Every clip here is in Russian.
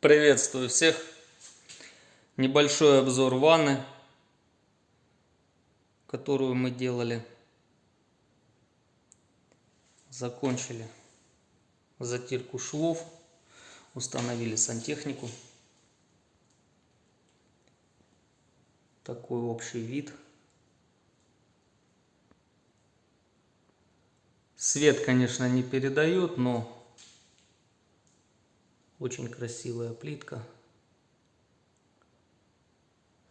Приветствую всех. Небольшой обзор ванны, которую мы делали. Закончили затирку швов, установили сантехнику. Такой общий вид. Свет, конечно, не передает, но очень красивая плитка.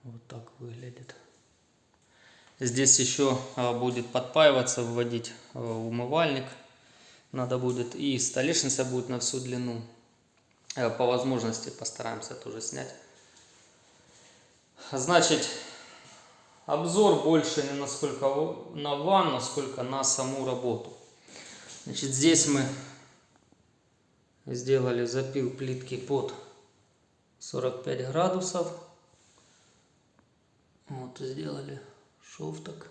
Вот так выглядит. Здесь еще будет подпаиваться, вводить умывальник. Надо будет, и столешница будет на всю длину. По возможности постараемся тоже снять. Значит, обзор больше не насколько на ванну, сколько на саму работу. Значит, здесь мы сделали запил плитки под 45 градусов. Вот сделали шов так.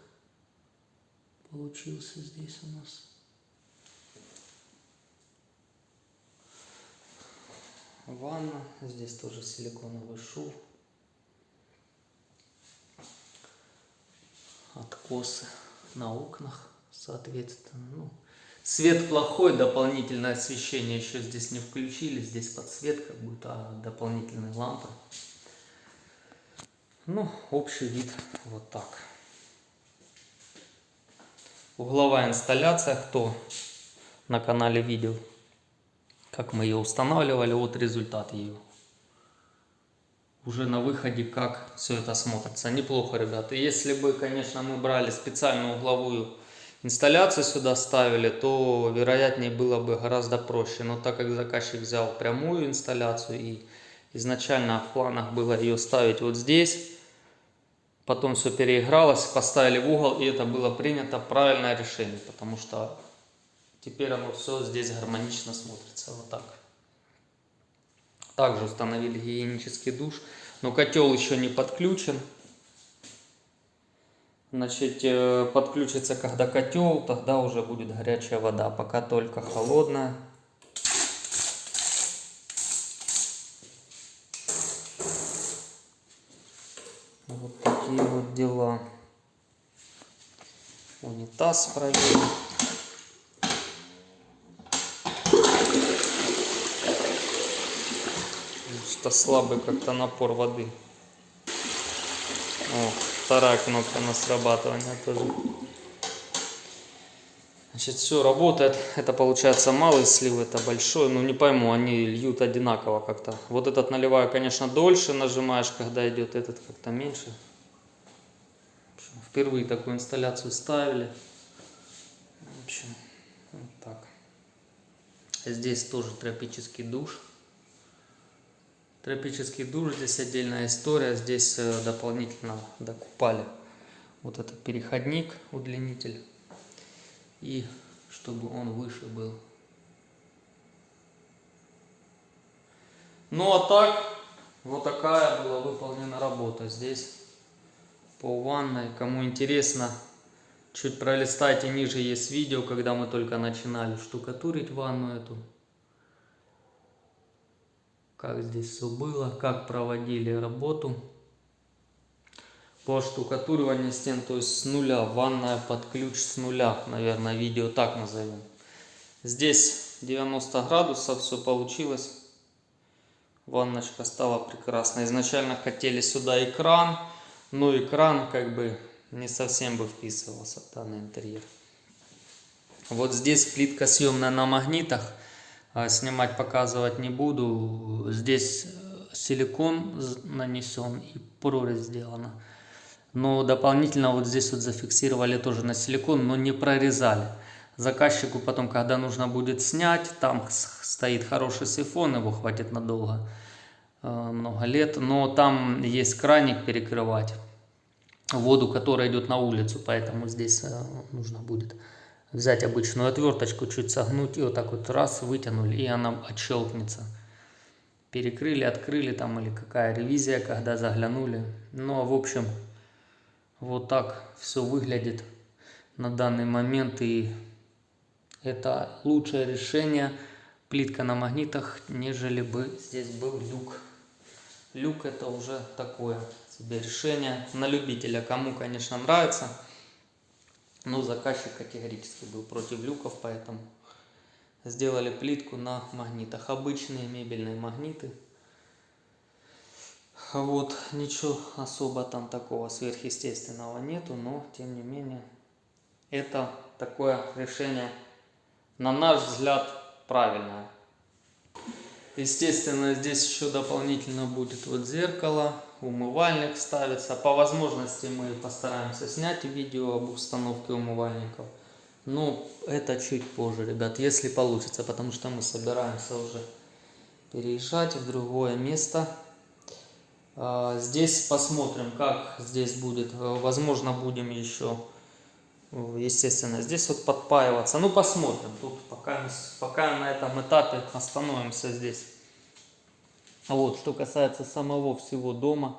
Получился здесь у нас. Ванна. Здесь тоже силиконовый шов. Откосы на окнах, соответственно. Свет плохой, дополнительное освещение еще здесь не включили. Здесь подсветка будет, а дополнительные лампы. Общий вид вот так. Угловая инсталляция, кто на канале видел, как мы ее устанавливали, вот результат ее. Уже на выходе, как все это смотрится. Неплохо, ребята. Если бы, конечно, мы брали специальную угловую инсталляцию сюда ставили, то вероятнее было бы гораздо проще. Но так как заказчик взял прямую инсталляцию и изначально в планах было ее ставить вот здесь, потом все переигралось, поставили в угол, и это было принято правильное решение, потому что теперь оно все здесь гармонично смотрится вот так. Также установили гигиенический душ, но котел еще не подключен. Значит, подключится когда котел, тогда уже будет горячая вода, пока только холодная. Вот такие вот дела. Унитаз проверим. Что слабый как-то напор воды. Вторая кнопка на срабатывание тоже. Значит, все работает. Это получается малый слив, это большой. Не пойму, они льют одинаково как-то. Вот этот наливаю, конечно, дольше нажимаешь, когда идет, этот как-то меньше. Впервые такую инсталляцию ставили. В общем, вот так. Здесь тоже тропический душ. Тропический душ, здесь отдельная история. Здесь дополнительно докупали вот этот переходник, удлинитель. И чтобы он выше был. А так, вот такая была выполнена работа здесь по ванной. Кому интересно, чуть пролистайте, ниже есть видео, когда мы только начинали штукатурить ванну эту. Как здесь все было, как проводили работу по штукатуриванию стен, то есть с нуля, ванная под ключ с нуля, наверное, видео так назовем. Здесь 90 градусов, все получилось. Ванночка стала прекрасной. Изначально хотели сюда экран, но экран как бы не совсем бы вписывался в данный интерьер. Вот здесь плитка съемная на магнитах. Снимать, показывать не буду. Здесь силикон нанесен и прорезь сделана. Но дополнительно вот здесь вот зафиксировали тоже на силикон, но не прорезали. Заказчику потом, когда нужно будет снять, там стоит хороший сифон, его хватит надолго, много лет. Но там есть краник перекрывать воду, которая идет на улицу, поэтому здесь нужно будет взять обычную отверточку, чуть согнуть и вот так вот раз вытянули, и она отщелкнется. Перекрыли, открыли там или какая ревизия, когда заглянули. В общем, вот так все выглядит на данный момент, и это лучшее решение плитка на магнитах, нежели бы здесь был люк. Люк это уже такое себе решение на любителя. Кому, конечно, нравится. Но заказчик категорически был против люков, поэтому сделали плитку на магнитах. Обычные мебельные магниты. Вот, ничего особо там такого сверхъестественного нету, но тем не менее это такое решение, на наш взгляд, правильное. Естественно, здесь еще дополнительно будет вот зеркало, умывальник ставится. По возможности мы постараемся снять видео об установке умывальников. Но это чуть позже, ребят, если получится, потому что мы собираемся уже переезжать в другое место. Здесь посмотрим, как здесь будет. Возможно, будем еще, естественно, здесь вот подпаиваться. Ну, посмотрим. Тут пока на этом этапе остановимся здесь. Вот, что касается самого всего дома,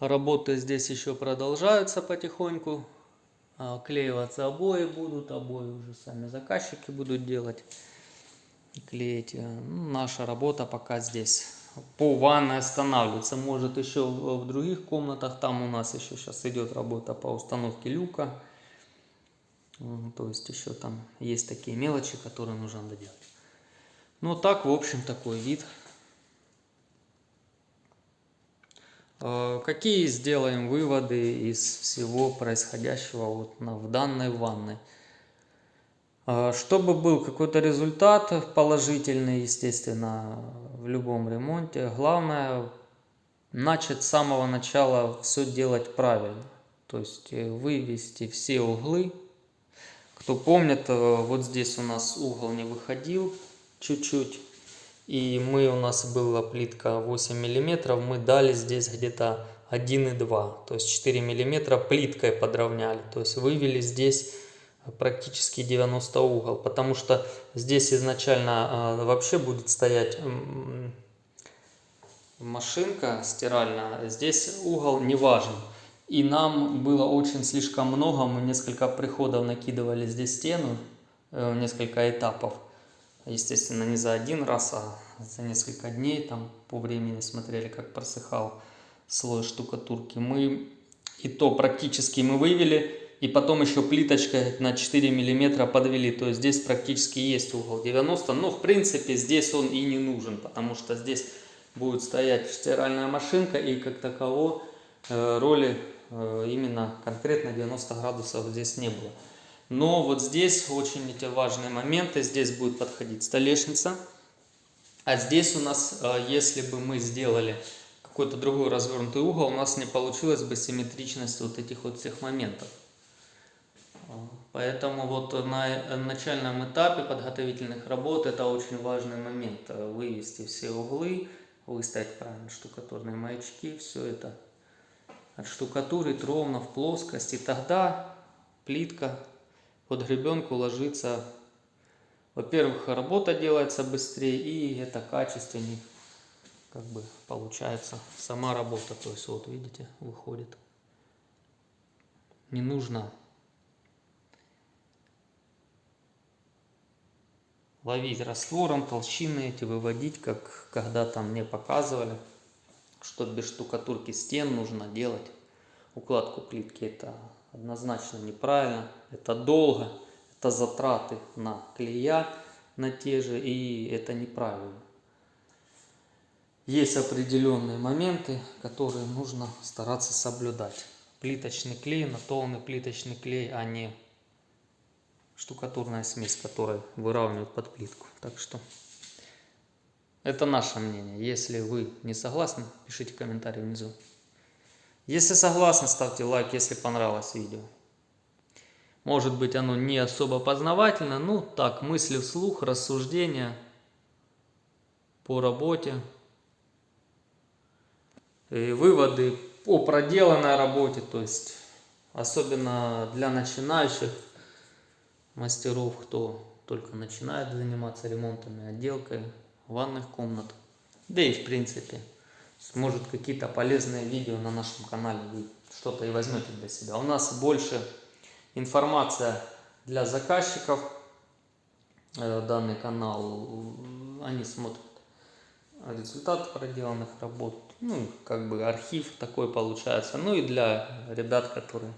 работы здесь еще продолжаются потихоньку. Клеиваться обои будут, обои уже сами заказчики будут делать, клеить. Наша работа пока здесь по ванной останавливается. Может еще в других комнатах, там у нас еще сейчас идет работа по установке люка. То есть еще там есть такие мелочи, которые нужно доделать. Ну так, в общем, такой вид. Какие сделаем выводы из всего происходящего вот в данной ванной? Чтобы был какой-то результат положительный, естественно, в любом ремонте, главное начать с самого начала все делать правильно. То есть вывести все углы. Кто помнит, вот здесь у нас угол не выходил чуть-чуть. И у нас была плитка 8 мм, мы дали здесь где-то 1,2, то есть 4 мм плиткой подровняли. То есть вывели здесь практически 90 угол, потому что здесь изначально вообще будет стоять машинка стиральная, здесь угол не важен. И нам было очень слишком много, мы несколько приходов накидывали здесь стену, несколько этапов. Естественно, не за один раз, а за несколько дней, там по времени смотрели, как просыхал слой штукатурки. И то практически мы вывели, и потом еще плиточкой на 4 мм подвели. То есть здесь практически есть угол 90, но в принципе здесь он и не нужен, потому что здесь будет стоять стиральная машинка, и как такового роли именно конкретно 90 градусов здесь не было. Но вот здесь очень эти важные моменты. Здесь будет подходить столешница. А здесь у нас, если бы мы сделали какой-то другой развернутый угол, у нас не получилось бы симметричность вот этих вот всех моментов. Поэтому вот на начальном этапе подготовительных работ это очень важный момент. Вывести все углы, выставить правильно штукатурные маячки, все это отштукатурить ровно в плоскость. И тогда плитка под гребенку ложится. Во-первых, работа делается быстрее, и это качественнее, как бы получается сама работа. То есть вот видите, выходит. Не нужно ловить раствором, толщины эти выводить, как когда-то мне показывали, что без штукатурки стен нужно делать укладку плитки. Это однозначно неправильно, это долго, это затраты на клея, на те же, и это неправильно. Есть определенные моменты, которые нужно стараться соблюдать. Плиточный клей, натолный плиточный клей, а не штукатурная смесь, которая выравнивает под плитку. Так что это наше мнение. Если вы не согласны, пишите комментарий внизу. Если согласны, ставьте лайк, если понравилось видео. Может быть, оно не особо познавательно, но так, мысли вслух, рассуждения по работе, и выводы о проделанной работе, то есть особенно для начинающих мастеров, кто только начинает заниматься ремонтами, отделкой ванных комнат. Да и в принципе, может какие-то полезные видео на нашем канале вы что-то и возьмете для себя. У нас больше информация для заказчиков, данный канал, они смотрят результат проделанных работ, ну, как бы архив такой получается. Ну и для ребят, которые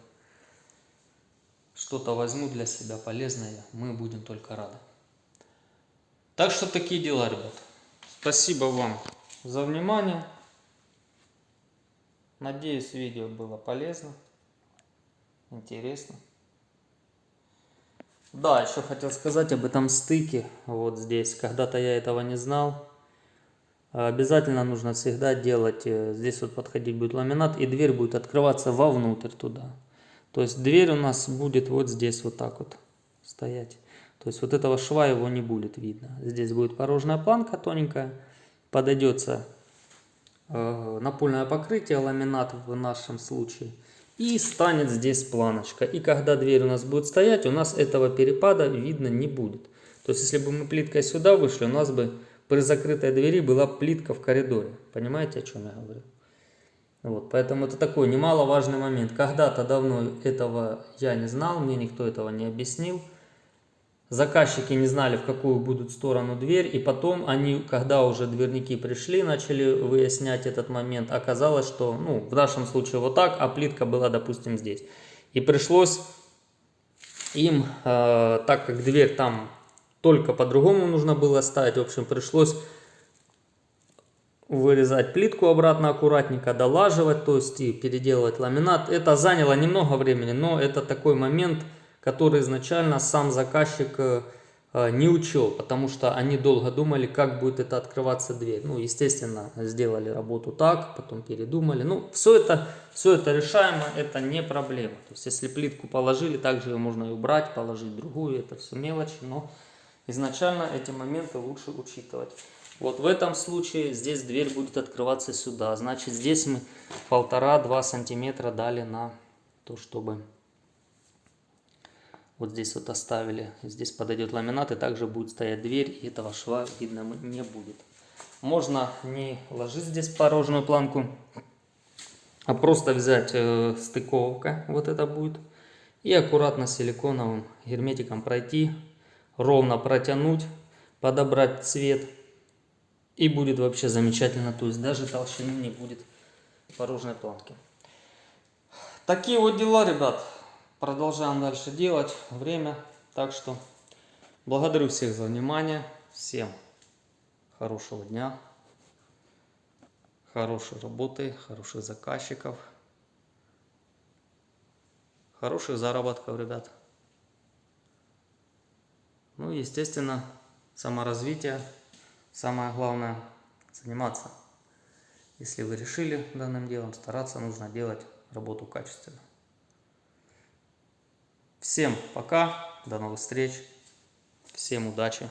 что-то возьмут для себя полезное, мы будем только рады. Так что такие дела, ребят. Спасибо вам за внимание. Надеюсь, видео было полезно, интересно. Да, еще хотел сказать об этом стыке. Вот здесь. Когда-то я этого не знал. Обязательно нужно всегда делать, здесь вот подходить будет ламинат, и дверь будет открываться вовнутрь туда. То есть дверь у нас будет вот здесь вот так вот стоять. То есть вот этого шва его не будет видно. Здесь будет порожная планка тоненькая, подойдется напольное покрытие, ламинат в нашем случае, и станет здесь планочка. И когда дверь у нас будет стоять, у нас этого перепада видно не будет. То есть если бы мы плиткой сюда вышли, у нас бы при закрытой двери была плитка в коридоре. Понимаете, о чем я говорю? Вот, поэтому это такой немаловажный момент. Когда-то давно этого я не знал, мне никто этого не объяснил. Заказчики не знали, в какую будут сторону дверь, и потом они, когда уже дверники пришли, начали выяснять этот момент, оказалось, что, ну, в нашем случае вот так, а плитка была, допустим, здесь. И пришлось им, так как дверь там только по-другому нужно было ставить, в общем, пришлось вырезать плитку обратно аккуратненько, долаживать, то есть и переделывать ламинат. Это заняло немного времени, но это такой момент, который изначально сам заказчик не учел, потому что они долго думали, как будет это открываться дверь. Ну, естественно, сделали работу так, потом передумали. Ну, все это решаемо, это не проблема. То есть, если плитку положили, также ее можно и убрать, положить другую, это все мелочи, но изначально эти моменты лучше учитывать. Вот в этом случае здесь дверь будет открываться сюда. Значит, здесь мы 1,5-2 сантиметра дали на то, чтобы вот здесь вот оставили. Здесь подойдет ламинат, и также будет стоять дверь, и этого шва видно не будет. Можно не ложить здесь порожную планку, а просто взять стыковка, вот это будет, и аккуратно силиконовым герметиком пройти, ровно протянуть, подобрать цвет. И будет вообще замечательно, то есть даже толщины не будет порожной планки. Такие вот дела, ребят. Продолжаем дальше делать. Время. Так что благодарю всех за внимание. Всем хорошего дня. Хорошей работы, хороших заказчиков. Хороших заработков, ребят. Ну и, естественно, саморазвитие. Самое главное заниматься. Если вы решили данным делом, стараться нужно делать работу качественно. Всем пока, до новых встреч, всем удачи.